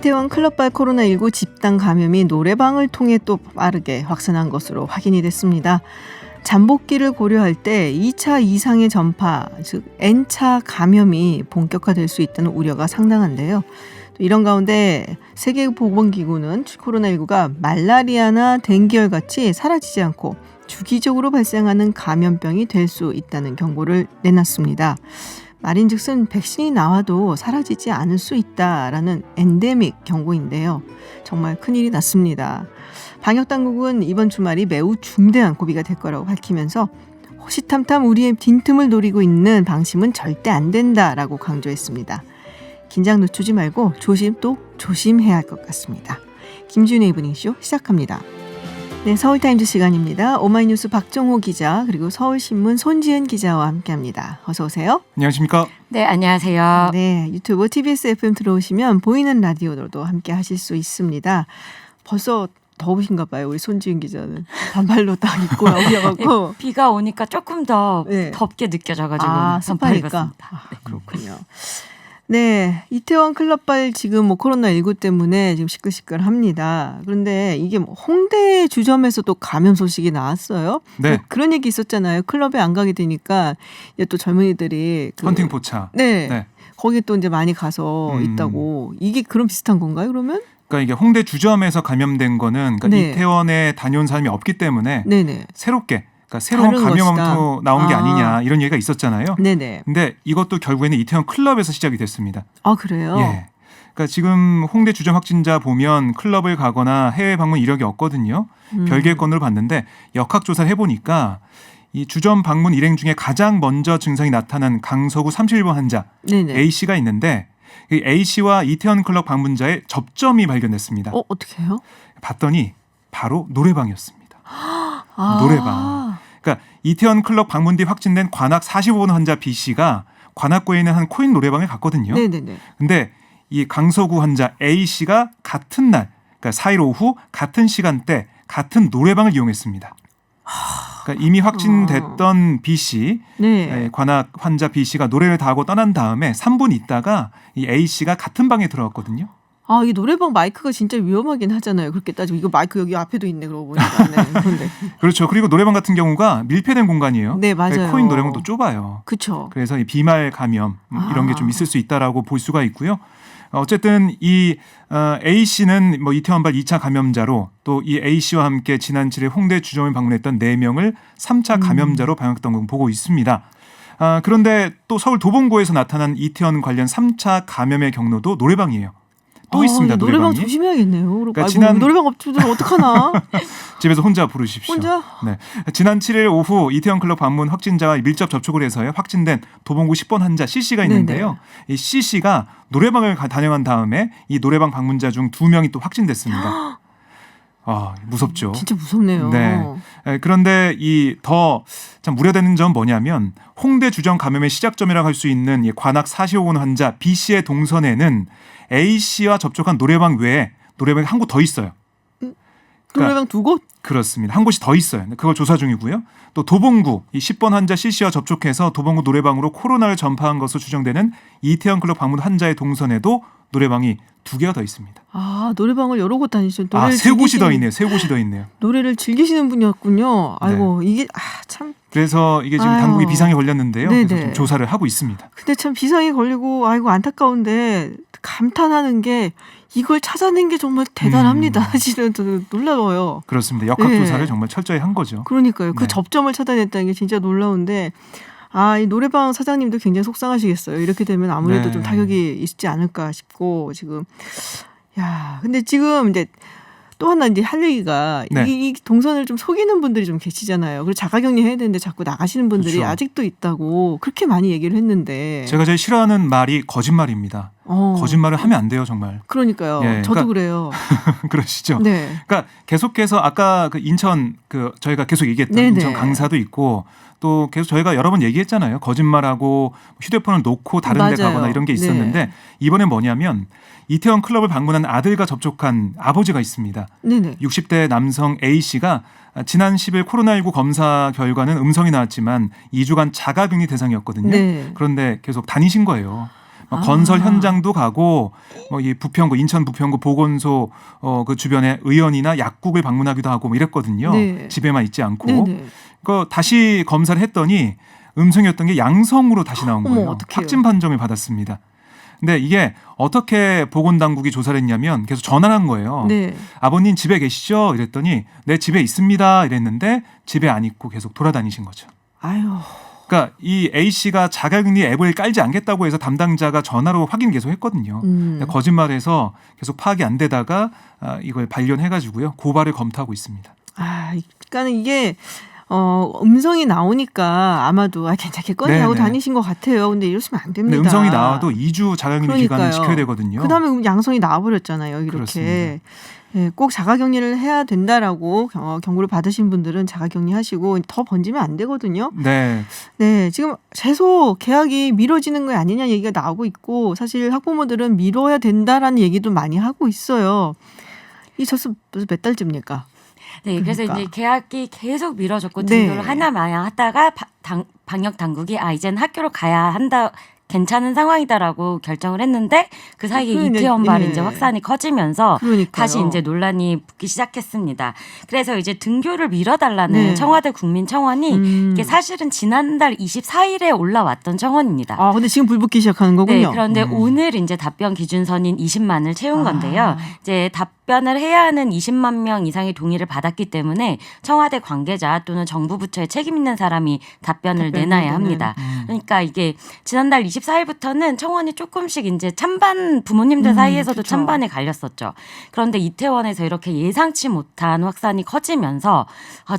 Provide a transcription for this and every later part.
이태원 클럽발 코로나19 집단 감염이 노래방을 통해 또 빠르게 확산한 것으로 확인이 됐습니다. 잠복기를 고려할 때 2차 이상의 전파, 즉 N차 감염이 본격화될 수 있다는 우려가 상당한데요. 이런 가운데 세계보건기구는 코로나19가 말라리아나 댕기열 같이 사라지지 않고 주기적으로 발생하는 감염병이 될 수 있다는 경고를 내놨습니다. 말인즉슨 백신이 나와도 사라지지 않을 수 있다라는 엔데믹 경고인데요. 정말 큰일이 났습니다. 방역당국은 이번 주말이 매우 중대한 고비가 될 거라고 밝히면서 호시탐탐 우리의 빈틈을 노리고 있는 방심은 절대 안 된다라고 강조했습니다. 긴장 늦추지 말고 조심 또 조심해야 할 것 같습니다. 김지윤의 이브닝쇼 시작합니다. 네, 서울타임즈 시간입니다. 오마이뉴스 박정호 기자 그리고 서울신문 손지은 기자와 함께합니다. 어서 오세요. 안녕하십니까? 네, 안녕하세요. 네, 유튜브 TBS FM 들어오시면 보이는 라디오로도 함께 하실 수 있습니다. 벌써 더우신가 봐요. 우리 손지은 기자는 반팔로 딱 입고 나오셔가지고 비가 오니까 조금 더 네. 덥게 느껴져가지고 습하니까. 입었습니다. 네. 그렇군요. 네, 이태원 클럽발 지금 코로나19 때문에 지금 시끌시끌합니다. 그런데 이게 홍대 주점에서도 감염 소식이 나왔어요. 네. 그런 얘기 있었잖아요. 클럽에 안 가게 되니까 이제 또 젊은이들이 헌팅 포차. 네. 거기에 또 이제 많이 가서 있다고. 이게 그런 비슷한 건가요, 그러면? 그러니까 이게 홍대 주점에서 감염된 거는 그러니까 네. 이태원에 다녀온 사람이 없기 때문에 네네. 새롭게 그러니까 새로운 다른 감염원도 나온 게 아. 아니냐 이런 얘기가 있었잖아요. 네네. 근데 이것도 결국에는 이태원 클럽에서 시작이 됐습니다. 아, 그래요? 예. 그러니까 지금 홍대 주점 확진자 보면 클럽을 가거나 해외 방문 이력이 없거든요. 별개의 건으로 봤는데 역학조사를 해보니까 이 주점 방문 일행 중에 가장 먼저 증상이 나타난 강서구 31번 환자 네네. A씨가 있는데 이 A씨와 이태원 클럽 방문자의 접점이 발견됐습니다. 어떻게 해요? 봤더니 바로 노래방이었습니다. 아. 노래방. 그러니까 이태원 클럽 방문 뒤 확진된 관악 45번 환자 B씨가 관악구에 있는 한 코인 노래방에 갔거든요. 네네네. 근데 이 강서구 환자 A씨가 같은 날, 그러니까 4일 오후 같은 시간대 같은 노래방을 이용했습니다. 그러니까 이미 확진됐던 B씨, 네. 관악 환자 B씨가 노래를 다 하고 떠난 다음에 3분 있다가 이 A씨가 같은 방에 들어갔거든요. 아, 이 노래방 마이크가 진짜 위험하긴 하잖아요. 그렇게 따지고 이거 마이크 여기 앞에도 있네 그러고 보니까. 네. 그런데. 그렇죠. 그리고 노래방 같은 경우가 밀폐된 공간이에요. 네, 맞아요. 코인 노래방도 좁아요. 그렇죠. 그래서 이 비말 감염 이런 게 좀 있을 수 있다라고 볼 수가 있고요. 어쨌든 이 A 씨는 이태원발 2차 감염자로 또 이 A 씨와 함께 지난 7일 홍대 주점을 방문했던 4명을 3차 감염자로 방역당국은 보고 있습니다. 그런데 또 서울 도봉구에서 나타난 이태원 관련 3차 감염의 경로도 노래방이에요. 또 있습니다. 노래방 노래방이. 조심해야겠네요. 그러니까 지난 노래방 업주들 어떡하나? 집에서 혼자 부르십시오. 혼자? 네. 지난 7일 오후 이태원 클럽 방문 확진자와 밀접 접촉을 해서 확진된 도봉구 10번 환자 C씨가 있는데요. 이 C씨가 노래방을 다녀간 다음에 이 노래방 방문자 중 2명이 또 확진됐습니다. 무섭죠. 진짜 무섭네요. 네. 그런데 이 더 참 우려되는 점 뭐냐면 홍대 주점 감염의 시작점이라고 할 수 있는 이 관악 45번 환자 B씨의 동선에는 A씨와 접촉한 노래방 외에 노래방이 한 곳 더 있어요. 노래방 2곳? 그렇습니다. 한 곳이 더 있어요. 그걸 조사 중이고요. 또 도봉구 이 10번 환자 C씨와 접촉해서 도봉구 노래방으로 코로나를 전파한 것으로 추정되는 이태원 클럽 방문 환자의 동선에도 노래방이 2개가 더 있습니다. 노래방을 여러 곳 다니시죠. 세 곳이 더 있네요. 세 곳이 더 있네요. 노래를 즐기시는 분이었군요. 아이고, 이게 참. 그래서 이게 지금 당국이 비상이 걸렸는데요. 네네. 그래서 좀 조사를 하고 있습니다. 근데 참 비상이 걸리고 안타까운데 감탄하는 게 이걸 찾아낸 게 정말 대단합니다. 사실은 저도 놀라워요. 그렇습니다. 역학조사를 정말 철저히 한 거죠. 그러니까요. 그 네. 접점을 찾아냈다는 게 진짜 놀라운데 이 노래방 사장님도 굉장히 속상하시겠어요. 이렇게 되면 아무래도 좀 타격이 있지 않을까 싶고 지금. 근데 지금 이제 또 하나 이제 할 얘기가 이 동선을 좀 속이는 분들이 좀 계시잖아요. 그리고 자가격리 해야 되는데 자꾸 나가시는 분들이 그렇죠. 아직도 있다고 그렇게 많이 얘기를 했는데. 제가 제일 싫어하는 말이 거짓말입니다. 거짓말을 하면 안 돼요, 정말. 그러니까요. 예, 저도 그래요. 그러시죠. 네. 그러니까 계속해서 아까 그 인천 저희가 계속 얘기했던 네네. 인천 강사도 있고 또 계속 저희가 여러 번 얘기했잖아요. 거짓말하고 휴대폰을 놓고 다른 데 맞아요. 가거나 이런 게 있었는데 이번엔 뭐냐면 이태원 클럽을 방문한 아들과 접촉한 아버지가 있습니다. 네네. 60대 남성 A씨가 지난 10일 코로나19 검사 결과는 음성이 나왔지만 2주간 자가격리 대상이었거든요. 네. 그런데 계속 다니신 거예요. 건설 현장도 가고 이 부평구 인천 부평구 보건소 그 주변에 의원이나 약국을 방문하기도 하고 뭐 이랬거든요. 네. 집에만 있지 않고. 네네. 그 다시 검사를 했더니 음성이었던 게 양성으로 다시 나온 어머, 거예요. 어떡해요. 확진 판정을 받았습니다. 근데 이게 어떻게 보건당국이 조사를 했냐면 계속 전화를 한 거예요. 네. 아버님 집에 계시죠? 이랬더니 네 집에 있습니다. 이랬는데 집에 안 있고 계속 돌아다니신 거죠. 아유. 그러니까 이 A 씨가 자가격리 앱을 깔지 않겠다고 해서 담당자가 전화로 확인 계속 했거든요. 근데 거짓말해서 계속 파악이 안 되다가 이걸 발견해가지고요 고발을 검토하고 있습니다. 그러니까는 이게 음성이 나오니까 아마도 괜찮겠거니 하고 네네. 다니신 것 같아요. 근데 이러시면 안 됩니다. 근데 음성이 나와도 2주 자가격리 기간을 그러니까요. 지켜야 되거든요. 그다음에 양성이 나와버렸잖아요. 이렇게. 그렇습니다. 예, 꼭 자가격리를 해야 된다라고 경고를 받으신 분들은 자가격리하시고 더 번지면 안 되거든요. 네. 네, 지금 계속 개학이 미뤄지는 거 아니냐 얘기가 나오고 있고 사실 학부모들은 미뤄야 된다라는 얘기도 많이 하고 있어요. 이 벌써 몇 달째입니까? 네, 그래서 그러니까. 이제 계약이 계속 미뤄졌고 네. 등교를 하나마냥 하다가 방역 당국이 이제는 학교로 가야 한다. 괜찮은 상황이다라고 결정을 했는데 그 사이에 이태원발 이제 확산이 커지면서 그러니까요. 다시 이제 논란이 붙기 시작했습니다. 그래서 이제 등교를 미뤄달라는 네. 청와대 국민청원이 이게 사실은 지난달 24일에 올라왔던 청원입니다. 근데 지금 불 붙기 시작하는 거군요. 네, 그런데 오늘 이제 답변 기준선인 20만을 채운 건데요. 이제 답변을 해야 하는 20만 명 이상의 동의를 받았기 때문에 청와대 관계자 또는 정부 부처에 책임 있는 사람이 답변을 내놔야 합니다. 그러니까 이게 지난달 24일부터는 청원이 조금씩 이제 찬반 부모님들 사이에서도 그렇죠. 찬반에 갈렸었죠. 그런데 이태원에서 이렇게 예상치 못한 확산이 커지면서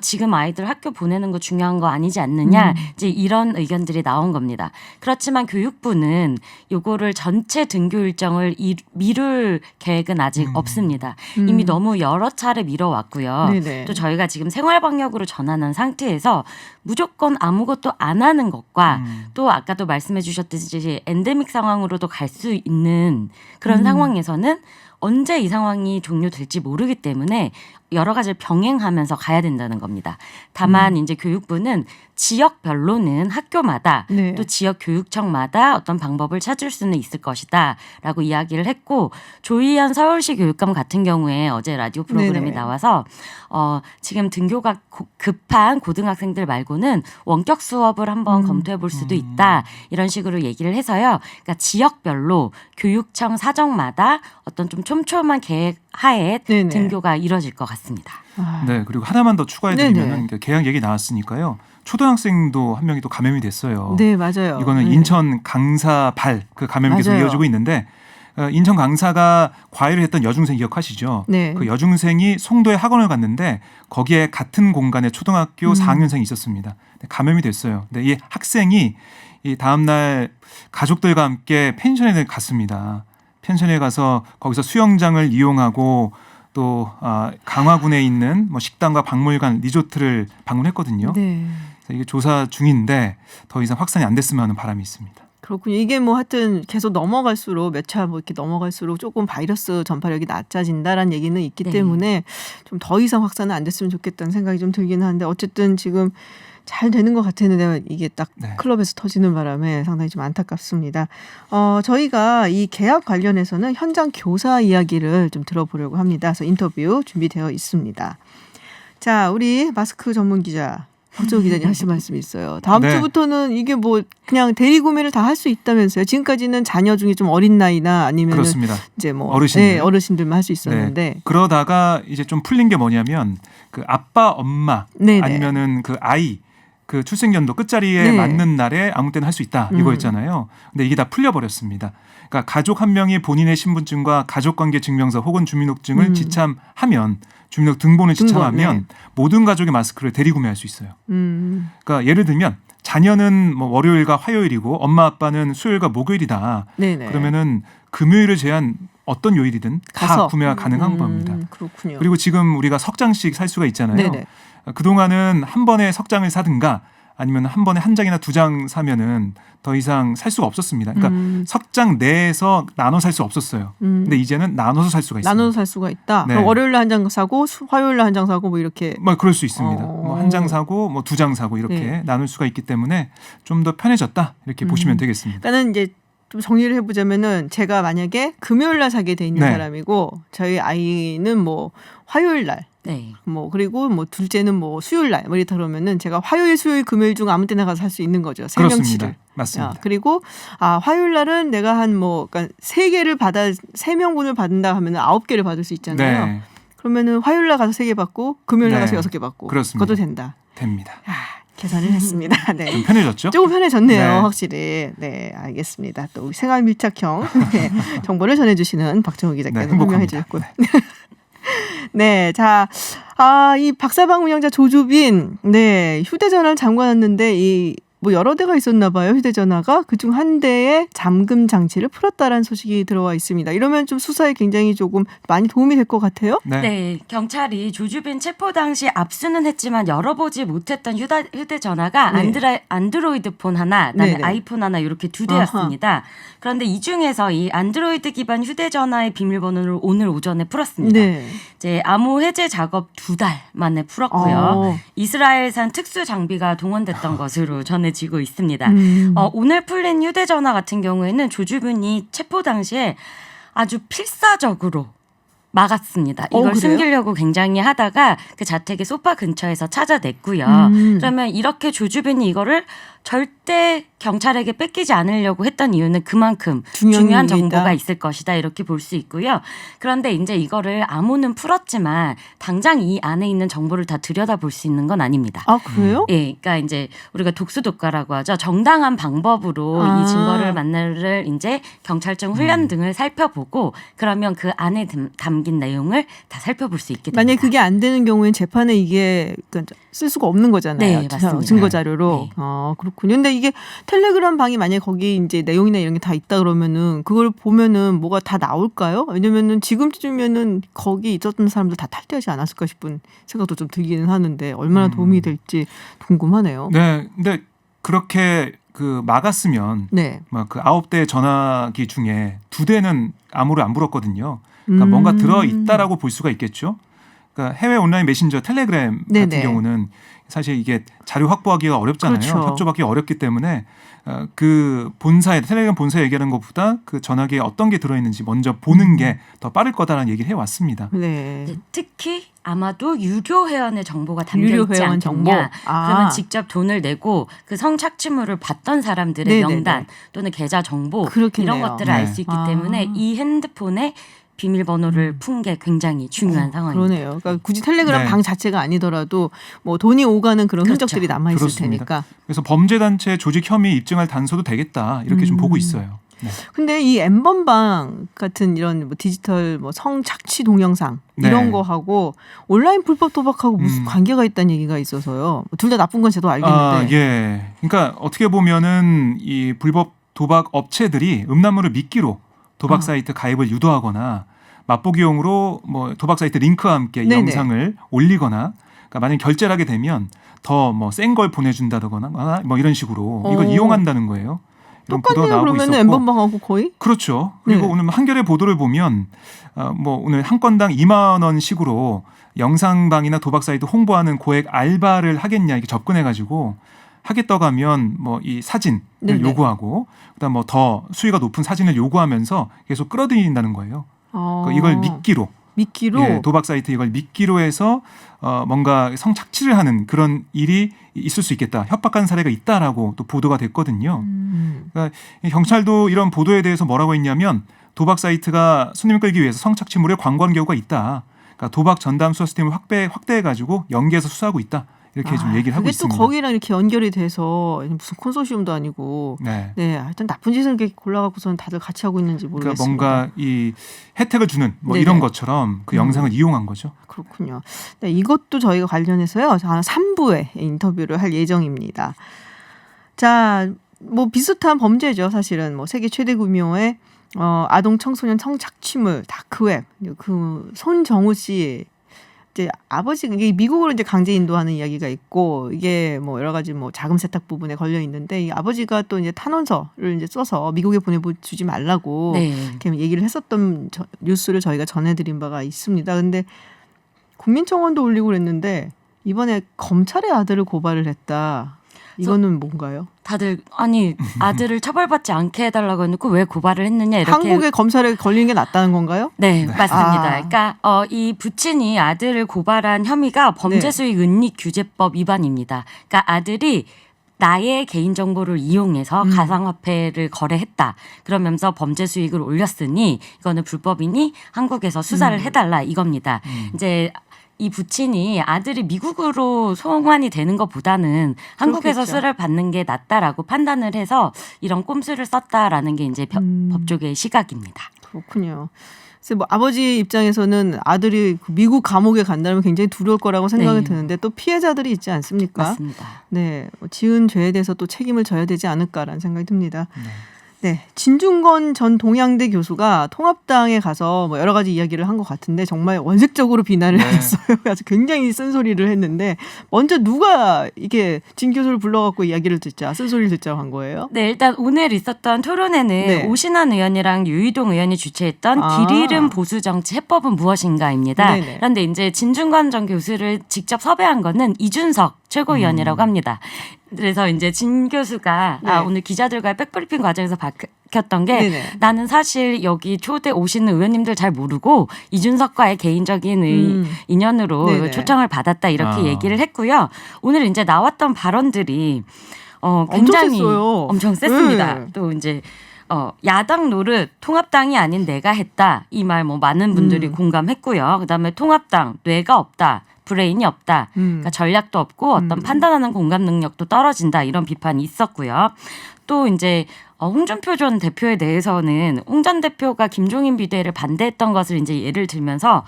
지금 아이들 학교 보내는 거 중요한 거 아니지 않느냐 이제 이런 의견들이 나온 겁니다. 그렇지만 교육부는 요거를 전체 등교 일정을 미룰 계획은 아직 없습니다. 이미 너무 여러 차례 미뤄왔고요. 네네. 또 저희가 지금 생활방역으로 전환한 상태에서 무조건 아무것도 안 하는 것과 또 아까도 말씀해 주셨듯이 엔데믹 상황으로도 갈 수 있는 그런 상황에서는 언제 이 상황이 종료될지 모르기 때문에 여러 가지를 병행하면서 가야 된다는 겁니다. 다만 이제 교육부는 지역별로는 학교마다 네. 또 지역 교육청마다 어떤 방법을 찾을 수는 있을 것이다 라고 이야기를 했고 조희연 서울시 교육감 같은 경우에 어제 라디오 프로그램에 네네. 나와서 지금 등교가 급한 고등학생들 말고는 원격 수업을 한번 검토해 볼 수도 있다 이런 식으로 얘기를 해서요. 그러니까 지역별로 교육청 사정마다 어떤 좀 촘촘한 계획 하에 네네. 등교가 이뤄질 것 같습니다. 네, 그리고 하나만 더 추가해드리면 개학 얘기 나왔으니까요. 초등학생도 한 명이 또 감염이 됐어요. 네, 맞아요. 이거는 네. 인천 강사발 그 감염이 계속 맞아요. 이어지고 있는데 인천 강사가 과외를 했던 여중생 기억하시죠? 네. 그 여중생이 송도에 학원을 갔는데 거기에 같은 공간에 초등학교 4학년생이 있었습니다. 감염이 됐어요. 근데 이 학생이 이 다음 날 가족들과 함께 펜션에 갔습니다. 펜션에 가서 거기서 수영장을 이용하고 또 강화군에 있는 뭐 식당과 박물관, 리조트를 방문했거든요. 네. 그래서 이게 조사 중인데 더 이상 확산이 안 됐으면 하는 바람이 있습니다. 그렇군요. 이게 뭐 하여튼 계속 넘어갈수록 몇 차 뭐 이렇게 넘어갈수록 조금 바이러스 전파력이 낮아진다라는 얘기는 있기 네. 때문에 좀 더 이상 확산은 안 됐으면 좋겠다는 생각이 좀 들긴 하는데 어쨌든 지금 잘 되는 것 같았는데 이게 딱 네. 클럽에서 터지는 바람에 상당히 좀 안타깝습니다. 저희가 이 계약 관련해서는 현장 교사 이야기를 좀 들어보려고 합니다. 그래서 인터뷰 준비되어 있습니다. 자, 우리 마스크 전문 기자 박정우 기자님 하실 말씀이 있어요. 다음 네. 주부터는 이게 뭐 그냥 대리 구매를 다 할 수 있다면서요. 지금까지는 자녀 중에 좀 어린 나이나 아니면 그렇습니다. 이제 뭐 어르신들. 네, 어르신들만 할 수 있었는데 네. 그러다가 이제 좀 풀린 게 뭐냐면 그 아빠, 엄마 네네. 아니면은 그 아이 그 출생연도 끝자리에 네. 맞는 날에 아무 때나 할 수 있다 이거였잖아요. 근데 이게 다 풀려버렸습니다. 그러니까 가족 한 명이 본인의 신분증과 가족관계 증명서 혹은 주민등록증을 지참하면 주민등록 등본을 지참하면 모든 가족의 마스크를 대리 구매할 수 있어요. 그러니까 예를 들면 자녀는 뭐 월요일과 화요일이고 엄마 아빠는 수요일과 목요일이다. 네네. 그러면은 금요일을 제한 어떤 요일이든 다 가서. 구매가 가능한 겁니다. 그렇군요. 그리고 지금 우리가 석 장씩 살 수가 있잖아요. 네네. 그동안은 한 번에 석 장을 사든가 아니면 한 번에 한 장이나 두 장 사면은 더 이상 살 수가 없었습니다. 그러니까 석 장 내에서 나눠 살 수 없었어요. 근데 이제는 나눠서 살 수가 있습니다. 나눠서 살 수가 있다. 네. 그럼 월요일에 한 장 사고 화요일에 한 장 사고 뭐 이렇게. 뭐 그럴 수 있습니다. 뭐 한 장 사고 뭐 두 장 사고 이렇게 네. 나눌 수가 있기 때문에 좀 더 편해졌다 이렇게 보시면 되겠습니다. 그러니까는 이제 좀 정리를 해보자면은 제가 만약에 금요일 날 자게 돼 있는 네. 사람이고 저희 아이는 뭐 화요일 날 네. 뭐 그리고 뭐 둘째는 뭐 수요일 날 뭐 이렇다 그러면은 제가 화요일, 수요일, 금요일 중 아무 때나 가서 살 수 있는 거죠. 세 그렇습니다. 명치를. 맞습니다. 그리고 화요일 날은 내가 한 뭐 그러니까 3개를 받아 3명분을 받는다 하면은 9개를 받을 수 있잖아요. 네, 그러면 화요일 날 가서 3개 받고 금요일 날 네. 가서 6개 받고 그렇습니다. 그것도 된다. 됩니다. 계산을 했습니다. 네. 좀 편해졌죠? 조금 편해졌네요, 네. 확실히. 네, 알겠습니다. 또 우리 생활 밀착형 네, 정보를 전해주시는 박정우 기자께서 설명해 주셨고요. 네, 자, 이 박사방 운영자 조주빈, 네, 휴대전화를 잠궈놨는데 뭐 여러 대가 있었나 봐요. 휴대전화가 그중 한 대의 잠금 장치를 풀었다라는 소식이 들어와 있습니다. 이러면 좀 수사에 굉장히 조금 많이 도움이 될 것 같아요. 네, 경찰이 조주빈 체포 당시 압수는 했지만 열어보지 못했던 휴대전화가 네. 안드로이드 폰 하나, 그다음에 네네. 아이폰 하나 이렇게 2대였습니다. 그런데 이 중에서 이 안드로이드 기반 휴대전화의 비밀번호를 오늘 오전에 풀었습니다. 네. 이제 암호 해제 작업 2달 만에 풀었고요. 이스라엘산 특수 장비가 동원됐던 것으로 전해지고 있습니다. 오늘 풀린 휴대전화 같은 경우에는 조주빈이 체포 당시에 아주 필사적으로 막았습니다. 이걸 그래요? 숨기려고 굉장히 하다가 그 자택의 소파 근처에서 찾아냈고요. 그러면 이렇게 조주빈이 이거를 절대 경찰에게 뺏기지 않으려고 했던 이유는 그만큼 중요한 정보가 있을 것이다 이렇게 볼 수 있고요. 그런데 이제 이거를 암호는 풀었지만 당장 이 안에 있는 정보를 다 들여다볼 수 있는 건 아닙니다. 아, 그래요? 예, 그러니까 이제 우리가 독수독가라고 하죠. 정당한 방법으로 이 증거를 만나를 이제 경찰청 훈련 등을 살펴보고 그러면 그 안에 담긴 내용을 다 살펴볼 수 있게 됩니다. 만약에 그게 안 되는 경우에는 재판에 이게 쓸 수가 없는 거잖아요. 네, 맞습니다. 증거 자료로. 네. 그렇군요. 근데 이게 텔레그램 방이 만약에 거기 이제 내용이나 이런 게 다 있다 그러면은 그걸 보면은 뭐가 다 나올까요? 왜냐면은 지금쯤이면은 거기 있었던 사람들 다 탈퇴하지 않았을까 싶은 생각도 좀 들기는 하는데 얼마나 도움이 될지 궁금하네요. 네, 근데 그렇게 막았으면 네. 막 그 9대 전화기 중에 2대는 암호를 안 불었거든요. 그러니까 뭔가 들어 있다라고 볼 수가 있겠죠. 그러니까 해외 온라인 메신저 텔레그램 같은 네네. 경우는 사실 이게 자료 확보하기가 어렵잖아요. 그렇죠. 협조받기 어렵기 때문에 그 텔레그램 본사에 얘기하는 것보다 그 전화기에 어떤 게 들어있는지 먼저 보는 게 더 빠를 거다라는 얘기를 해왔습니다. 네. 네, 특히 아마도 유료 회원의 정보가 담겨 유료 있지 회원 정보. 않겠냐. 그러면 직접 돈을 내고 그 성착취물을 봤던 사람들의 네네네. 명단 또는 계좌 정보 그렇겠네요. 이런 것들을 알 수 있기 때문에 이 핸드폰에 비밀번호를 푼 게 굉장히 중요한 상황입니다. 그러네요. 그러니까 굳이 텔레그램 네. 방 자체가 아니더라도 뭐 돈이 오가는 그런 그렇죠. 흔적들이 남아 있을 그렇습니다. 테니까. 그래서 범죄단체 조직 혐의 입증할 단서도 되겠다 이렇게 좀 보고 있어요. 네. 근데 이 N번방 같은 이런 뭐 디지털 뭐 성착취 동영상 이런 네. 거하고 온라인 불법 도박하고 무슨 관계가 있다는 얘기가 있어서요. 둘 다 나쁜 건 저도 알겠는데. 예. 그러니까 어떻게 보면은 이 불법 도박 업체들이 음란물을 미끼로 도박 사이트 가입을 유도하거나 맛보기용으로 뭐 도박 사이트 링크와 함께 이 네네. 영상을 올리거나 그러니까 만약 결제를 하게 되면 더 뭐 센 걸 보내준다거나 뭐 이런 식으로 이걸 이용한다는 거예요. 이런 보도가 똑같네요. 나오고 그러면 있었고. N번방하고 거의. 그렇죠. 그리고 네. 오늘 한겨레 보도를 보면 뭐 오늘 한 건당 2만 원씩으로 영상방이나 도박 사이트 홍보하는 고액 알바를 하겠냐 이렇게 접근해가지고 하겠다고 하면 뭐 이 사진을 네네. 요구하고 그다음 뭐 더 수위가 높은 사진을 요구하면서 계속 끌어들인다는 거예요. 그러니까 이걸 미끼로 예, 도박 사이트 이걸 미끼로 해서 뭔가 성착취를 하는 그런 일이 있을 수 있겠다. 협박한 사례가 있다라고 또 보도가 됐거든요. 그러니까 경찰도 이런 보도에 대해서 뭐라고 했냐면 도박 사이트가 손님을 끌기 위해서 성착취물을 광고하는 경우가 있다. 그러니까 도박 전담 수사 시스템을 확대해가지고 연계해서 수사하고 있다. 이렇게 좀 얘기를 하고 그게 있습니다. 또 거기랑 이렇게 연결이 돼서 무슨 콘소시엄도 아니고. 네. 네, 하여튼 나쁜 짓을 이렇게 골라갖고서는 다들 같이 하고 있는지 그러니까 모르겠습니다. 뭔가 이 혜택을 주는 뭐 네네. 이런 것처럼 그 영상을 이용한 거죠. 그렇군요. 네, 이것도 저희가 관련해서요. 3부에 인터뷰를 할 예정입니다. 자, 뭐 비슷한 범죄죠. 사실은 뭐 세계 최대 규모의 아동 청소년 성착취물 다크웹. 그 손정우 씨 이제 아버지 이게 미국으로 이제 강제 인도하는 이야기가 있고 이게 뭐 여러 가지 뭐 자금 세탁 부분에 걸려 있는데 이 아버지가 또 이제 탄원서를 이제 써서 미국에 보내주지 말라고 네. 이렇게 얘기를 했었던 뉴스를 저희가 전해드린 바가 있습니다. 근데 국민청원도 올리고 그랬는데 이번에 검찰의 아들을 고발을 했다. 이거는 뭔가요? 다들 아니 아들을 처벌받지 않게 해달라고 해놓고 왜 고발을 했느냐 이렇게 한국의 검찰에 걸리는 게 낫다는 건가요? 네, 맞습니다. 아. 그러니까 이 부친이 아들을 고발한 혐의가 범죄수익 은닉규제법 위반입니다. 그러니까 아들이 나의 개인정보를 이용해서 가상화폐를 거래했다. 그러면서 범죄 수익을 올렸으니 이거는 불법이니 한국에서 수사를 해달라 이겁니다. 이제 이 부친이 아들이 미국으로 송환이 되는 것보다는 한국에서 그렇겠죠. 수사를 받는 게 낫다라고 판단을 해서 이런 꼼수를 썼다라는 게 이제 법조계의 시각입니다. 그렇군요. 그래서 뭐 아버지 입장에서는 아들이 미국 감옥에 간다면 굉장히 두려울 거라고 생각이 네. 드는데 또 피해자들이 있지 않습니까? 맞습니다. 네, 지은 죄에 대해서 또 책임을 져야 되지 않을까라는 생각이 듭니다. 네, 진중권 전 동양대 교수가 통합당에 가서 뭐 여러 가지 이야기를 한 것 같은데 정말 원색적으로 비난을 네. 했어요. 아주 굉장히 쓴소리를 했는데 먼저 누가 이게 진 교수를 불러갖고 이야기를 듣자, 쓴소리를 듣자고 한 거예요? 네, 일단 오늘 있었던 토론회는 네. 오신환 의원이랑 유희동 의원이 주최했던 길 잃은 보수정치 해법은 무엇인가입니다. 네네. 그런데 이제 진중권 전 교수를 직접 섭외한 거는 이준석 최고위원이라고 합니다. 그래서 이제 진 교수가 네. 오늘 기자들과의 백브리핑 과정에서 밝혔던 게 네네. 나는 사실 여기 초대 오시는 의원님들 잘 모르고 이준석과의 개인적인 인연으로 네네. 초청을 받았다 이렇게 얘기를 했고요. 오늘 이제 나왔던 발언들이 굉장히 셌어요. 엄청 셌습니다. 네. 또 이제 야당 노릇 통합당이 아닌 내가 했다 이 말 뭐 많은 분들이 공감했고요. 그다음에 통합당 뇌가 없다. 브레인이 없다. 그러니까 전략도 없고 어떤 판단하는 공감 능력도 떨어진다. 이런 비판이 있었고요. 또 이제 홍준표 전 대표에 대해서는 홍 전 대표가 김종인 비대위를 반대했던 것을 이제 예를 들면서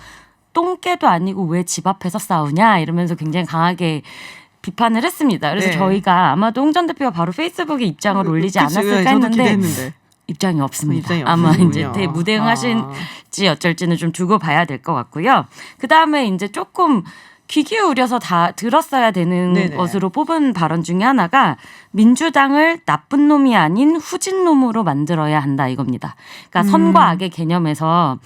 똥개도 아니고 왜 집 앞에서 싸우냐 이러면서 굉장히 강하게 비판을 했습니다. 그래서 네. 저희가 아마도 홍 전 대표가 바로 페이스북에 입장을 올리지 그치, 않았을까 저도 했는데 기대했는데. 입장이 없습니다. 입장이 아마 없는군요. 이제 무대응하실지 어쩔지는 좀 두고 봐야 될 것 같고요. 그 다음에 이제 조금 귀 기울여서 다 들었어야 되는 네네. 것으로 뽑은 발언 중에 하나가 민주당을 나쁜 놈이 아닌 후진 놈으로 만들어야 한다 이겁니다. 그러니까 선과 악의 개념에서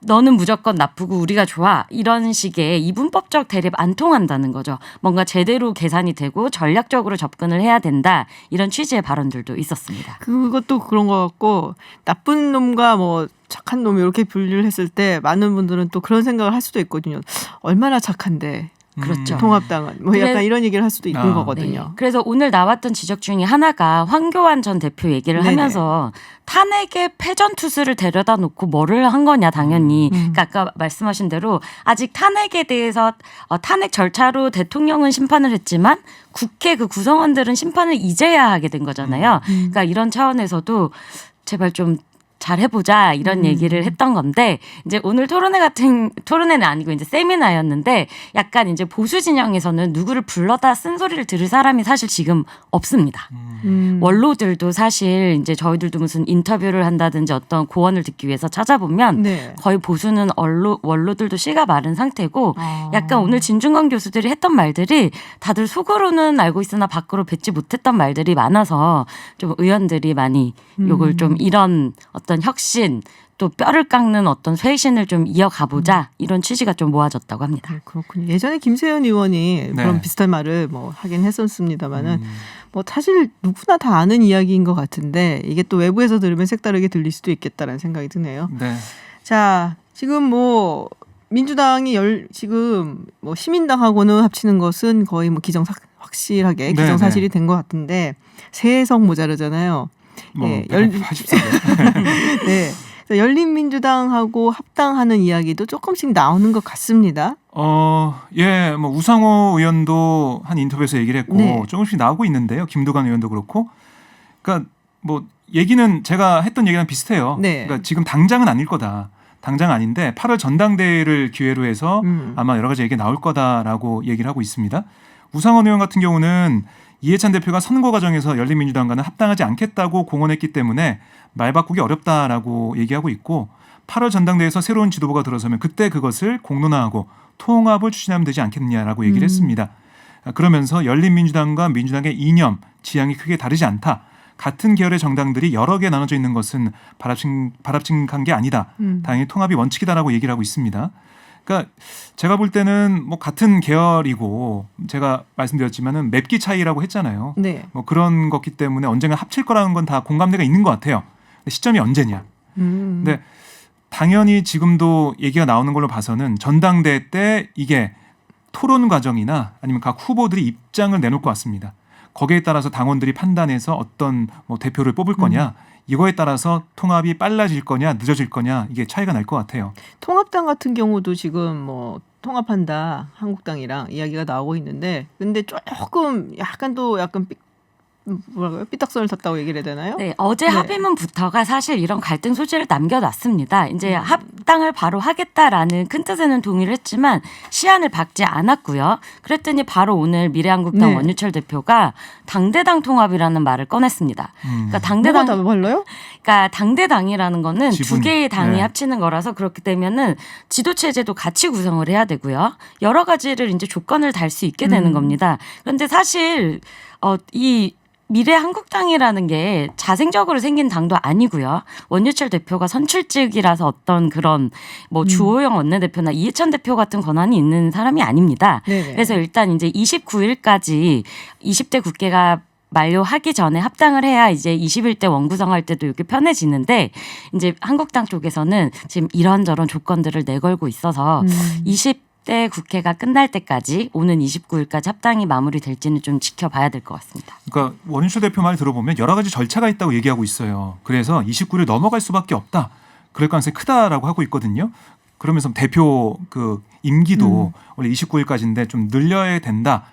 너는 무조건 나쁘고 우리가 좋아 이런 식의 이분법적 대립 안 통한다는 거죠. 뭔가 제대로 계산이 되고 전략적으로 접근을 해야 된다 이런 취지의 발언들도 있었습니다. 그것도 그런 것 같고 나쁜 놈과 뭐 착한 놈 이렇게 분류를 했을 때 많은 분들은 또 그런 생각을 할 수도 있거든요. 얼마나 착한데 그렇죠. 통합당은 뭐 그래- 약간 이런 얘기를 할 수도 있는 아. 거거든요. 네. 그래서 오늘 나왔던 지적 중에 하나가 황교안 전 대표 얘기를 네네. 하면서 탄핵에 패전 투수를 데려다 놓고 뭐를 한 거냐 당연히. 그러니까 아까 말씀하신 대로 아직 탄핵에 대해서 탄핵 절차로 대통령은 심판을 했지만 국회 그 구성원들은 심판을 이제야 하게 된 거잖아요. 그러니까 이런 차원에서도 제발 좀 잘해보자 이런 얘기를 했던 건데 이제 오늘 토론회는 아니고 이제 세미나였는데 약간 이제 보수 진영에서는 누구를 불러다 쓴소리를 들을 사람이 사실 지금 없습니다. 원로들도 사실 이제 저희들도 무슨 인터뷰를 한다든지 어떤 고언을 듣기 위해서 찾아보면 네. 거의 보수는 원로들도 씨가 마른 상태고 아. 약간 오늘 진중권 교수들이 했던 말들이 다들 속으로는 알고 있으나 밖으로 뱉지 못했던 말들이 많아서 좀 의원들이 많이 요걸 좀 이런 어떤 혁신 또 뼈를 깎는 어떤 쇄신을 좀 이어가보자 이런 취지가 좀 모아졌다고 합니다. 그렇군요. 예전에 김세현 의원이 네. 그런 비슷한 말을 뭐 하긴 했었습니다만은 뭐 사실 누구나 다 아는 이야기인 것 같은데 이게 또 외부에서 들으면 색다르게 들릴 수도 있겠다라는 생각이 드네요. 네. 자, 지금 뭐 민주당이 지금 뭐 시민당하고는 합치는 것은 거의 뭐 확실하게 네, 기정사실이 된 것 같은데 세석 모자르잖아요. 뭐 예, 80세. 네. 그래서 열린민주당하고 합당하는 이야기도 조금씩 나오는 것 같습니다. 예, 뭐 우상호 의원도 한 인터뷰에서 얘기를 했고 네. 조금씩 나오고 있는데요. 김두관 의원도 그렇고. 그러니까 뭐 얘기는 제가 했던 얘기랑 비슷해요. 네. 그러니까 지금 당장은 아닐 거다. 당장 아닌데 8월 전당대회를 기회로 해서 아마 여러 가지 얘기가 나올 거다라고 얘기를 하고 있습니다. 우상호 의원 같은 경우는 이해찬 대표가 선거 과정에서 열린민주당과는 합당하지 않겠다고 공언했기 때문에 말 바꾸기 어렵다라고 얘기하고 있고 8월 전당대회에서 새로운 지도부가 들어서면 그때 그것을 공론화하고 통합을 추진하면 되지 않겠느냐라고 얘기를 했습니다. 그러면서 열린민주당과 민주당의 이념, 지향이 크게 다르지 않다. 같은 계열의 정당들이 여러 개 나눠져 있는 것은 바람직한 게 아니다. 당연히 통합이 원칙이다라고 얘기를 하고 있습니다. 그러니까 제가 볼 때는 뭐 같은 계열이고 제가 말씀드렸지만은 맵기 차이라고 했잖아요. 네. 뭐 그런 거기 때문에 언젠가 합칠 거라는 건 다 공감대가 있는 것 같아요. 근데 시점이 언제냐. 근데 당연히 지금도 얘기가 나오는 걸로 봐서는 전당대회 때 이게 토론 과정이나 아니면 각 후보들이 입장을 내놓을 것 같습니다. 거기에 따라서 당원들이 판단해서 어떤 뭐 대표를 뽑을 거냐 이거에 따라서 통합이 빨라질 거냐 늦어질 거냐 이게 차이가 날 것 같아요. 통합당 같은 경우도 지금 뭐 통합한다 한국당이랑 이야기가 나오고 있는데 근데 조금 약간 뭐라고요? 삐딱선을 탔다고 얘기를 해야 되나요? 네, 어제 네. 합의문부터가 사실 이런 갈등 소지를 남겨놨습니다. 이제 합당을 바로 하겠다라는 큰 뜻에는 동의를 했지만 시한을 박지 않았고요. 그랬더니 바로 오늘 미래한국당 네. 원유철 대표가 당대당 통합이라는 말을 꺼냈습니다. 그러니까 당대당 뭐가 다 달라요? 그러니까 당대당이라는 거는 지분. 두 개의 당이 네. 합치는 거라서 그렇기 때문에는 지도체제도 같이 구성을 해야 되고요. 여러 가지를 이제 조건을 달 수 있게 되는 겁니다. 그런데 사실 이 미래한국당이라는 게 자생적으로 생긴 당도 아니고요. 원유철 대표가 선출직이라서 어떤 그런 뭐 주호영 원내대표나 이해찬 대표 같은 권한이 있는 사람이 아닙니다. 네네. 그래서 일단 이제 29일까지 20대 국회가 만료하기 전에 합당을 해야 이제 21대 원구성할 때도 이렇게 편해지는데 이제 한국당 쪽에서는 지금 이런저런 조건들을 내걸고 있어서 20대 국회가 끝날 때까지 오는 29일까지 합당이 마무리될지는 좀 지켜봐야 될 것 같습니다. 그러니까 원유철 대표 말 들어보면 여러 가지 절차가 있다고 얘기하고 있어요. 그래서 29일 넘어갈 수밖에 없다. 그럴 가능성이 크다라고 하고 있거든요. 그러면서 대표 그 임기도 원래 29일까지인데 좀 늘려야 된다.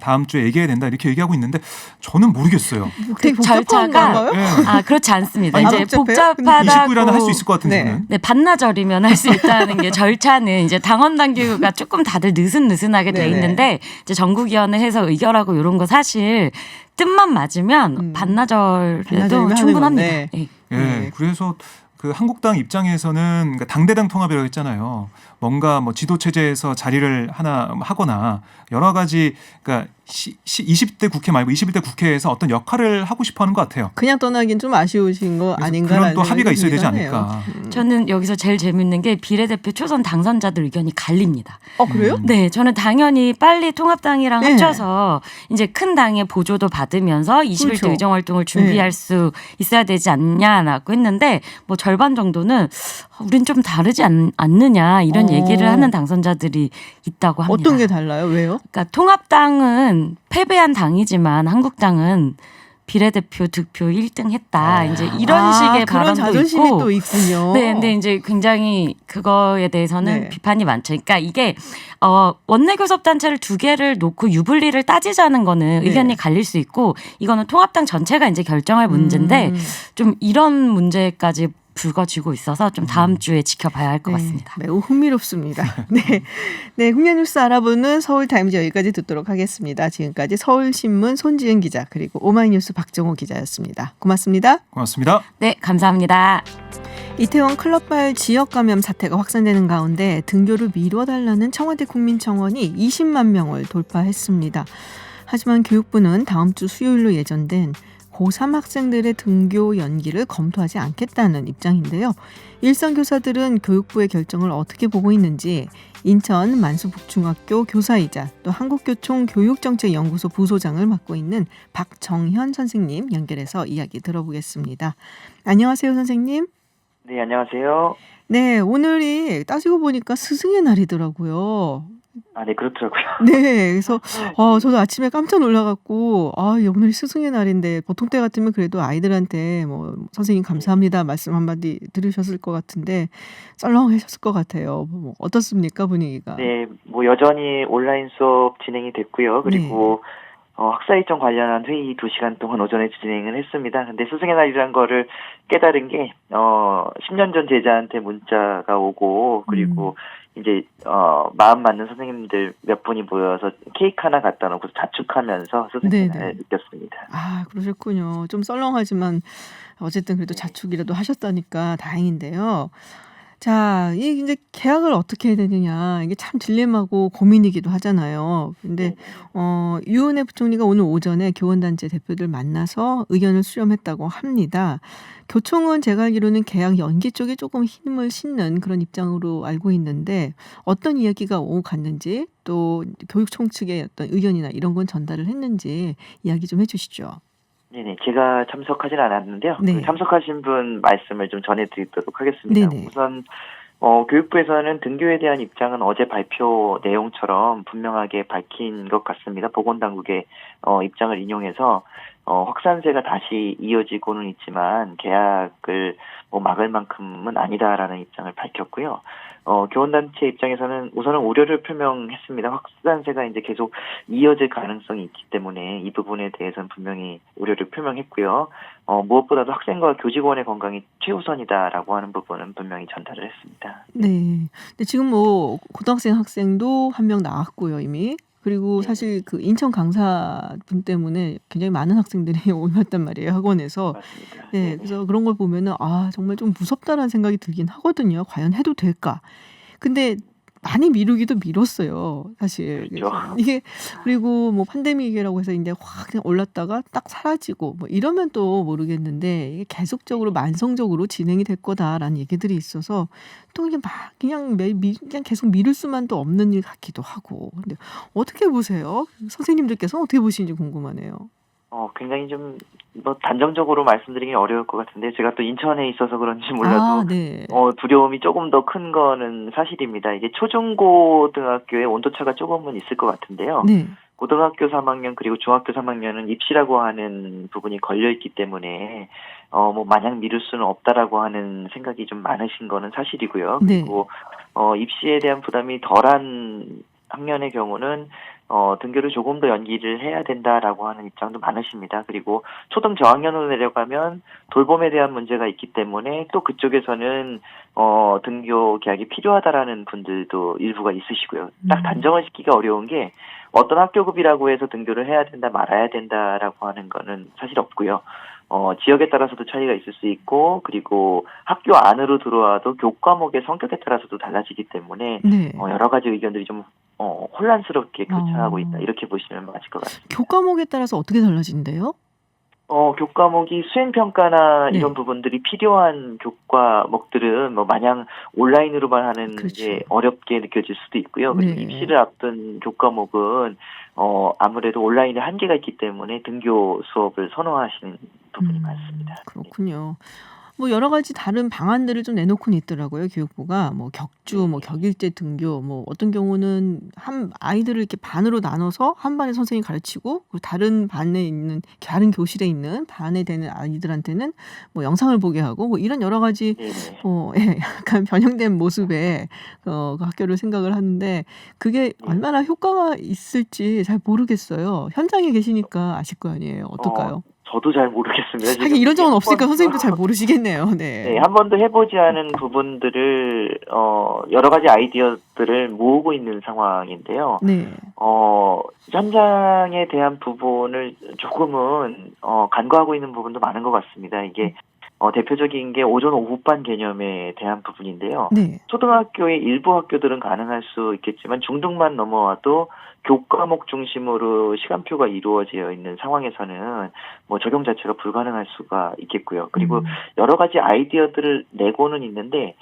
다음 주에 얘기해야 된다 이렇게 얘기하고 있는데 저는 모르겠어요. 되게 복잡한 건가요? 네. 그렇지 않습니다. 안 이제 복잡해요? 복잡하다고 29일에는 할 수 있을 것 같은데 네. 저는. 네, 반나절이면 할 수 있다는 게 절차는 이제 당원 당규가 조금 다들 느슨느슨하게 돼 네네. 있는데 이제 전국위원회 해서 의결하고 이런 거 사실 뜻만 맞으면 반나절에도 반나절이면 충분합니다. 하는 건데. 예. 예, 네. 그래서 그 한국당 입장에서는 그러니까 당대당 통합이라고 했잖아요. 뭔가 뭐 지도 체제에서 자리를 하나 하거나 여러 가지 그러니까 20대 국회 말고 21대 국회에서 어떤 역할을 하고 싶어하는 것 같아요. 그냥 떠나긴 좀 아쉬우신 거 그래서 아닌가라는 그런 또 합의가 있어야 되지 생각이 드네요. 않을까. 저는 여기서 제일 재밌는 게 비례대표 초선 당선자들 의견이 갈립니다. 그래요? 네, 저는 당연히 빨리 통합당이랑 네. 합쳐서 이제 큰 당의 보조도 받으면서 21대 그렇죠. 의정 활동을 준비할 네. 수 있어야 되지 않냐라고 했는데 뭐 절반 정도는 우린 좀 다르지 않느냐 이런 얘기를 하는 당선자들이 있다고 합니다. 어떤 게 달라요? 왜요? 그러니까 통합당은 패배한 당이지만 한국당은 비례대표 득표 1등 했다. 이제 이런 식의 그런 발언도 자존심이 있고. 또 있군요. 네, 근데 이제 굉장히 그거에 대해서는 네. 비판이 많죠. 그러니까 이게 원내교섭단체를 두 개를 놓고 유불리를 따지자는 거는 네. 의견이 갈릴 수 있고 이거는 통합당 전체가 이제 결정할 문제인데 좀 이런 문제까지 불거지고 있어서 좀 다음 주에 지켜봐야 할 것 같습니다. 매우 흥미롭습니다. 네, 네, 국내뉴스 알아보는 서울타임즈 여기까지 듣도록 하겠습니다. 지금까지 서울신문 손지은 기자 그리고 오마이뉴스 박정호 기자였습니다. 고맙습니다. 고맙습니다. 네, 감사합니다. 이태원 클럽발 지역 감염 사태가 확산되는 가운데 등교를 미뤄달라는 청와대 국민청원이 20만 명을 돌파했습니다. 하지만 교육부는 다음 주 수요일로 예정된 고3 학생들의 등교 연기를 검토하지 않겠다는 입장인데요. 일선 교사들은 교육부의 결정을 어떻게 보고 있는지 인천 만수북중학교 교사이자 또 한국교총 교육정책연구소 부소장을 맡고 있는 박정현 선생님 연결해서 이야기 들어보겠습니다. 안녕하세요, 선생님. 네, 안녕하세요. 네, 오늘이 따지고 보니까 스승의 날이더라고요. 아, 네, 그렇더라고요. 네, 그래서 저도 아침에 깜짝 놀라갖고 오늘이 스승의 날인데 보통 때 같으면 그래도 아이들한테 뭐 선생님 감사합니다 말씀 한마디 들으셨을 것 같은데 썰렁하셨을 것 같아요. 뭐 어떻습니까 분위기가? 네, 뭐 여전히 온라인 수업 진행이 됐고요. 그리고 학사 일정 관련한 회의 2시간 동안 오전에 진행을 했습니다. 근데 스승의 날이라는 거를 깨달은 게 10년 전 제자한테 문자가 오고 그리고 이제 마음 맞는 선생님들 몇 분이 모여서 케이크 하나 갖다 놓고 자축하면서 스승의 날을 느꼈습니다. 아, 그러셨군요. 좀 썰렁하지만 어쨌든 그래도 자축이라도 하셨다니까 다행인데요. 자, 이 이제 계약을 어떻게 해야 되느냐 이게 참 딜레마고 고민이기도 하잖아요. 근데 유은혜 부총리가 오늘 오전에 교원단체 대표들 만나서 의견을 수렴했다고 합니다. 교총은 제가 알기로는 계약 연기 쪽에 조금 힘을 싣는 그런 입장으로 알고 있는데 어떤 이야기가 오고 갔는지 또 교육청 측의 어떤 의견이나 이런 건 전달을 했는지 이야기 좀 해주시죠. 네네, 제가 참석하진 않았는데요. 네. 그 참석하신 분 말씀을 좀 전해드리도록 하겠습니다. 네네. 우선 교육부에서는 등교에 대한 입장은 어제 발표 내용처럼 분명하게 밝힌 것 같습니다. 보건당국의 입장을 인용해서 확산세가 다시 이어지고는 있지만 계약을 막을 만큼은 아니다라는 입장을 밝혔고요. 교원단체 입장에서는 우선은 우려를 표명했습니다. 확산세가 이제 계속 이어질 가능성이 있기 때문에 이 부분에 대해서는 분명히 우려를 표명했고요. 무엇보다도 학생과 교직원의 건강이 최우선이다라고 하는 부분은 분명히 전달을 했습니다. 네. 근데 지금 뭐 고등학생 학생도 한 명 나왔고요, 이미. 그리고 네. 사실 그 인천 강사분 때문에 굉장히 많은 학생들이 옮았단 말이에요, 학원에서. 맞습니다. 네, 네네. 그래서 그런 걸 보면은 아, 정말 좀 무섭다라는 생각이 들긴 하거든요. 과연 해도 될까? 근데 많이 미루기도 미뤘어요, 사실. 그렇죠. 그래서 이게 그리고 뭐 팬데믹이라고 해서 이제 확 그냥 올랐다가 딱 사라지고 뭐 이러면 또 모르겠는데 이게 계속적으로 만성적으로 진행이 될 거다라는 얘기들이 있어서 또 그냥 막 그냥 그냥 계속 미룰 수만도 없는 일 같기도 하고. 근데 어떻게 보세요? 선생님들께서 어떻게 보시는지 궁금하네요. 굉장히 좀 단정적으로 말씀드리긴 어려울 것 같은데 제가 또 인천에 있어서 그런지 몰라도 아, 네. 두려움이 조금 더 큰 거는 사실입니다. 이게 초중고등학교의 온도차가 조금은 있을 것 같은데요. 네. 고등학교 3학년 그리고 중학교 3학년은 입시라고 하는 부분이 걸려 있기 때문에 마냥 미룰 수는 없다라고 하는 생각이 좀 많으신 거는 사실이고요. 네. 그리고 입시에 대한 부담이 덜한 학년의 경우는 등교를 조금 더 연기를 해야 된다라고 하는 입장도 많으십니다. 그리고 초등 저학년으로 내려가면 돌봄에 대한 문제가 있기 때문에 또 그쪽에서는 등교 계약이 필요하다라는 분들도 일부가 있으시고요. 딱 단정을 짓기가 어려운 게 어떤 학교급이라고 해서 등교를 해야 된다 말아야 된다라고 하는 거는 사실 없고요. 지역에 따라서도 차이가 있을 수 있고 그리고 학교 안으로 들어와도 교과목의 성격에 따라서도 달라지기 때문에 네. 여러 가지 의견들이 좀 혼란스럽게 교차하고 있다 이렇게 보시면 맞을 것 같습니다. 교과목에 따라서 어떻게 달라진대요? 교과목이 수행평가나 네. 이런 부분들이 필요한 교과목들은 마냥 온라인으로만 하는 그렇죠. 게 어렵게 느껴질 수도 있고요. 그리고 네. 입시를 앞둔 교과목은 아무래도 온라인에 한계가 있기 때문에 등교 수업을 선호하시는 부분이 많습니다. 그렇군요. 뭐 여러 가지 다른 방안들을 좀 내놓고는 있더라고요, 교육부가. 뭐 격주, 뭐 격일제 등교, 뭐 어떤 경우는 한 아이들을 이렇게 반으로 나눠서 한 반에 선생님이 가르치고 그리고 다른 반에 있는 다른 교실에 있는 반에 되는 아이들한테는 뭐 영상을 보게 하고 뭐 이런 여러 가지 네네. 예, 약간 변형된 모습의 그 학교를 생각을 하는데 그게 얼마나 효과가 있을지 잘 모르겠어요. 현장에 계시니까 아실 거 아니에요. 어떨까요? 저도 잘 모르겠습니다. 하긴 이런 적은 없으니까 한 선생님도 잘 모르시겠네요. 네, 네. 한 번도 해보지 않은 부분들을 여러 가지 아이디어들을 모으고 있는 상황인데요. 네. 현장에 대한 부분을 조금은 간과하고 있는 부분도 많은 것 같습니다. 이게 대표적인 게 오전 오후반 개념에 대한 부분인데요. 네. 초등학교의 일부 학교들은 가능할 수 있겠지만 중등만 넘어와도 교과목 중심으로 시간표가 이루어져 있는 상황에서는 적용 자체가 불가능할 수가 있겠고요. 그리고 여러 가지 아이디어들을 내고는 있는데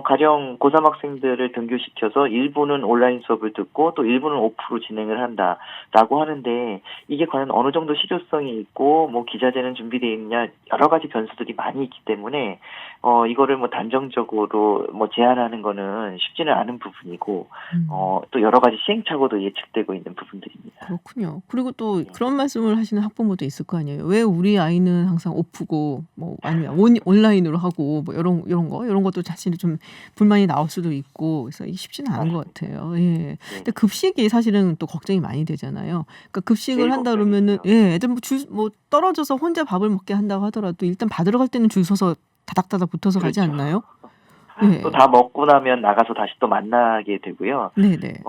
가령 고3 학생들을 등교시켜서 일부는 온라인 수업을 듣고 또 일부는 오프로 진행을 한다라고 하는데 이게 과연 어느 정도 실효성이 있고 기자재는 준비되어 있느냐 여러 가지 변수들이 많이 있기 때문에 이거를 단정적으로 제한하는 거는 쉽지는 않은 부분이고 또 여러 가지 시행착오도 예측되고 있는 부분들입니다. 그렇군요. 그리고 또 그런 말씀을 하시는 학부모도 있을 거 아니에요. 왜 우리 아이는 항상 오프고 아니면 온라인으로 하고 이런 것도 사실 좀 불만이 나올 수도 있고 그래서 이게 쉽지는 않은 것 같아요. 예. 근데 급식이 사실은 또 걱정이 많이 되잖아요. 그러니까 급식을 한다 그러면은 애들 떨어져서 혼자 밥을 먹게 한다고 하더라도 일단 받으러 갈 때는 줄 서서 다닥다닥 붙어서 가지 그렇죠. 않나요? 네. 또 다 먹고 나면 나가서 다시 또 만나게 되고요. 네네.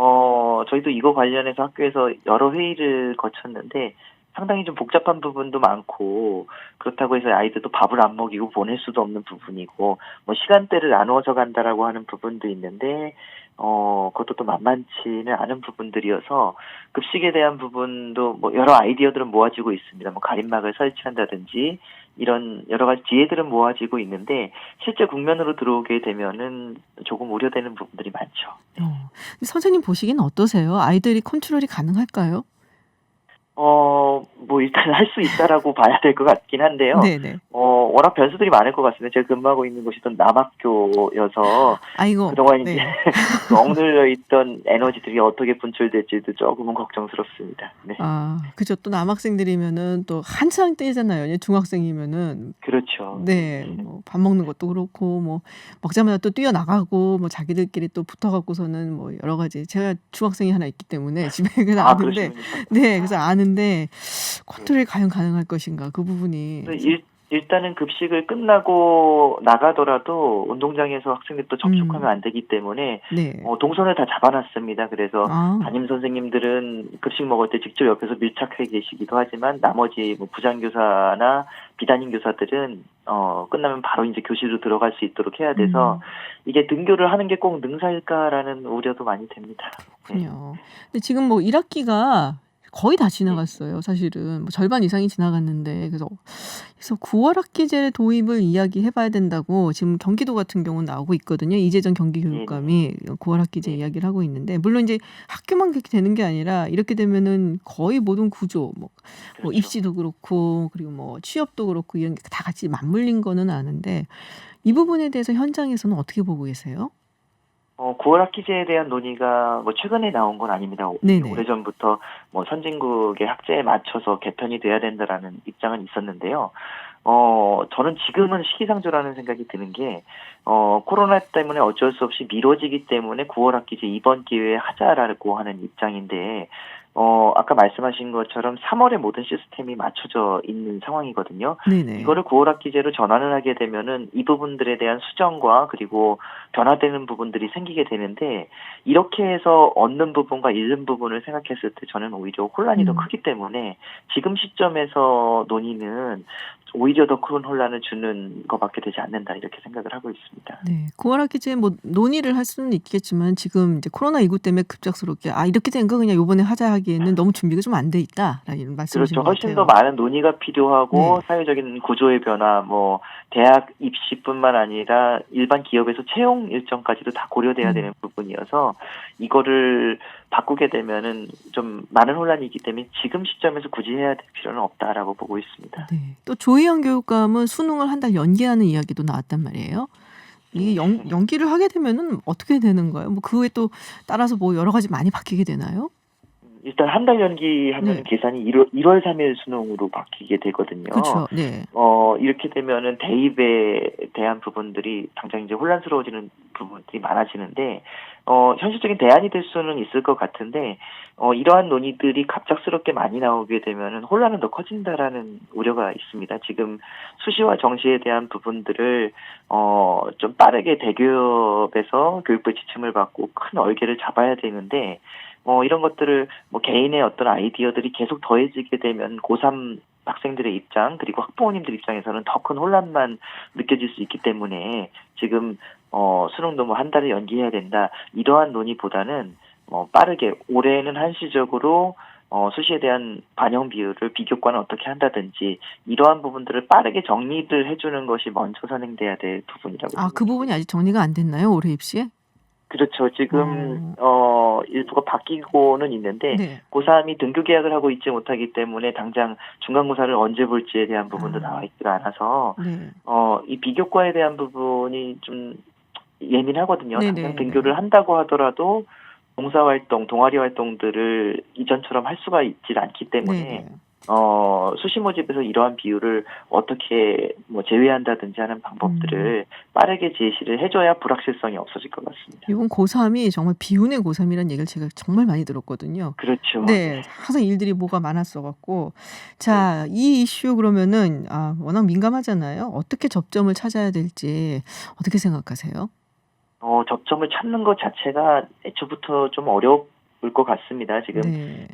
저희도 이거 관련해서 학교에서 여러 회의를 거쳤는데 상당히 좀 복잡한 부분도 많고 그렇다고 해서 아이들도 밥을 안 먹이고 보낼 수도 없는 부분이고 뭐 시간대를 나누어서 간다라고 하는 부분도 있는데 그것도 또 만만치는 않은 부분들이어서 급식에 대한 부분도 뭐 여러 아이디어들은 모아지고 있습니다. 뭐 가림막을 설치한다든지 이런 여러 가지 지혜들은 모아지고 있는데 실제 국면으로 들어오게 되면은 조금 우려되는 부분들이 많죠. 선생님 보시기엔 어떠세요? 아이들이 컨트롤이 가능할까요? 뭐 일단 할 수 있다라고 봐야 될 것 같긴 한데요. 네네. 워낙 변수들이 많을 것 같습니다. 제가 근무하고 있는 곳이 또 남학교여서 아이고. 그동안 이제 네. 억눌려 있던 에너지들이 어떻게 분출될지도 조금은 걱정스럽습니다. 네. 그죠. 또 남학생들이면은 또 한창 때잖아요. 중학생이면은. 그렇죠. 네. 뭐 밥 먹는 것도 그렇고 뭐 먹자마자 또 뛰어나가고 뭐 자기들끼리 또 붙어갖고서는 뭐 여러 가지 제가 중학생이 하나 있기 때문에 집에 그래서 아는데 그러시군요. 네. 그래서 아는데 컨트롤이 과연 가능할 것인가 그 부분이. 일단은 급식을 끝나고 나가더라도 운동장에서 학생들 또 접촉하면 안 되기 때문에 네. 동선을 다 잡아놨습니다. 그래서 아. 담임 선생님들은 급식 먹을 때 직접 옆에서 밀착해 계시기도 하지만 나머지 뭐 부장교사나 비담임 교사들은 끝나면 바로 이제 교실로 들어갈 수 있도록 해야 돼서 이게 등교를 하는 게 꼭 능사일까라는 우려도 많이 됩니다. 그렇군요. 근데 지금 뭐 1학기가 거의 다 지나갔어요. 사실은 뭐 절반 이상이 지나갔는데 그래서 9월 학기제 도입을 이야기해봐야 된다고 지금 경기도 같은 경우는 나오고 있거든요. 이재정 경기교육감이 9월 학기제 이야기를 하고 있는데 물론 이제 학교만 그렇게 되는 게 아니라 이렇게 되면은 거의 모든 구조 뭐 그렇죠. 입시도 그렇고 그리고 뭐 취업도 그렇고 이런 게 다 같이 맞물린 거는 아는데 이 부분에 대해서 현장에서는 어떻게 보고 계세요? 9월 학기제에 대한 논의가 뭐 최근에 나온 건 아닙니다. 네네. 오래전부터 뭐 선진국의 학제에 맞춰서 개편이 돼야 된다라는 입장은 있었는데요. 저는 지금은 시기상조라는 생각이 드는 게, 코로나 때문에 어쩔 수 없이 미뤄지기 때문에 9월 학기제 이번 기회에 하자라고 하는 입장인데, 아까 말씀하신 것처럼 3월에 모든 시스템이 맞춰져 있는 상황이거든요. 네네. 이거를 9월 학기제로 전환을 하게 되면은 이 부분들에 대한 수정과 그리고 변화되는 부분들이 생기게 되는데 이렇게 해서 얻는 부분과 잃는 부분을 생각했을 때 저는 오히려 혼란이 더 크기 때문에 지금 시점에서 논의는 오히려 더 큰 혼란을 주는 것밖에 되지 않는다 이렇게 생각을 하고 있습니다. 네. 9월 학기제 뭐 논의를 할 수는 있겠지만 지금 이제 코로나19 때문에 급작스럽게 이렇게 된 거 그냥 요번에 하자 하기에는 너무 준비가 좀 안 돼 있다라는 말씀이신 그렇죠. 것 훨씬 같아요. 더 많은 논의가 필요하고 네. 사회적인 구조의 변화, 뭐 대학 입시뿐만 아니라 일반 기업에서 채용 일정까지도 다 고려돼야 되는 부분이어서 이거를 바꾸게 되면은 좀 많은 혼란이기 때문에 지금 시점에서 굳이 해야 될 필요는 없다라고 보고 있습니다. 네. 또 조희연 교육감은 수능을 한 달 연기하는 이야기도 나왔단 말이에요. 이게 연기를 하게 되면은 어떻게 되는 거예요? 뭐 그 외에 또 따라서 뭐 여러 가지 많이 바뀌게 되나요? 일단 한 달 연기하면 네. 계산이 1월 3일 수능으로 바뀌게 되거든요. 그렇죠. 네. 이렇게 되면은 대입에 대한 부분들이 당장 이제 혼란스러워지는 부분들이 많아지는데, 현실적인 대안이 될 수는 있을 것 같은데, 이러한 논의들이 갑작스럽게 많이 나오게 되면은 혼란은 더 커진다라는 우려가 있습니다. 지금 수시와 정시에 대한 부분들을, 좀 빠르게 대기업에서 교육부의 지침을 받고 큰 얼개를 잡아야 되는데, 이런 것들을 뭐 개인의 어떤 아이디어들이 계속 더해지게 되면 고3 학생들의 입장 그리고 학부모님들 입장에서는 더 큰 혼란만 느껴질 수 있기 때문에 지금 수능도 뭐 한 달을 연기해야 된다 이러한 논의보다는 빠르게 올해는 한시적으로 수시에 대한 반영 비율을 비교과는 어떻게 한다든지 이러한 부분들을 빠르게 정리를 해주는 것이 먼저 선행돼야 될 부분이라고 생각합니다. 그 부분이 아직 정리가 안 됐나요? 올해 입시에? 그렇죠. 지금 일부가 바뀌고는 있는데 네. 고3이 등교 계약을 하고 있지 못하기 때문에 당장 중간고사를 언제 볼지에 대한 부분도 나와 있지가 않아서 네. 이 비교과에 대한 부분이 좀 예민하거든요. 네네. 당장 등교를 한다고 하더라도 봉사활동, 동아리 활동들을 이전처럼 할 수가 있질 않기 때문에 네네. 수시 모집에서 이러한 비율을 어떻게 뭐 제외한다든지 하는 방법들을 빠르게 제시를 해줘야 불확실성이 없어질 것 같습니다. 이번 고3이 정말 비운의 고3이라는 얘기를 제가 정말 많이 들었거든요. 그렇죠. 네. 항상 일들이 뭐가 많았어갖고. 자, 이 이슈 그러면은, 워낙 민감하잖아요. 어떻게 접점을 찾아야 될지 어떻게 생각하세요? 접점을 찾는 것 자체가 애초부터 좀 어렵 것 같습니다. 지금 네.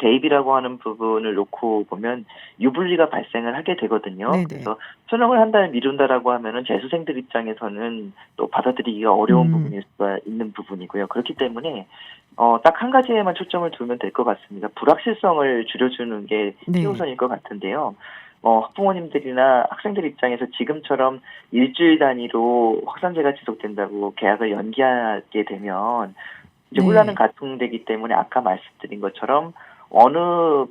대입이라고 하는 부분을 놓고 보면 유불리가 발생을 하게 되거든요. 네네. 그래서 수능을 한 달 미룬다라고 하면은 재수생들 입장에서는 또 받아들이기가 어려운 부분일 수가 있는 부분이고요. 그렇기 때문에 딱 한 가지에만 초점을 두면 될 것 같습니다. 불확실성을 줄여주는 게 네. 최우선일 것 같은데요. 학부모님들이나 학생들 입장에서 지금처럼 일주일 단위로 확산세가 지속된다고 개학을 연기하게 되면 이제 네. 혼란은 가중되기 때문에 아까 말씀드린 것처럼 어느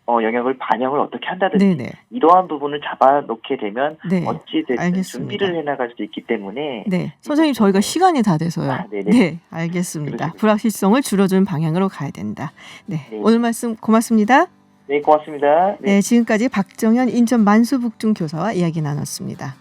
영역을 반영을 어떻게 한다든지 네네. 이러한 부분을 잡아놓게 되면 네. 어찌됐든 알겠습니다. 준비를 해나갈 수 있기 때문에 네. 선생님 저희가 시간이 다 돼서요. 네네. 네. 알겠습니다. 그러시군요. 불확실성을 줄여주는 방향으로 가야 된다. 네. 네. 오늘 말씀 고맙습니다. 네, 고맙습니다. 네. 네. 지금까지 박정현 인천 만수북중 교사와 이야기 나눴습니다.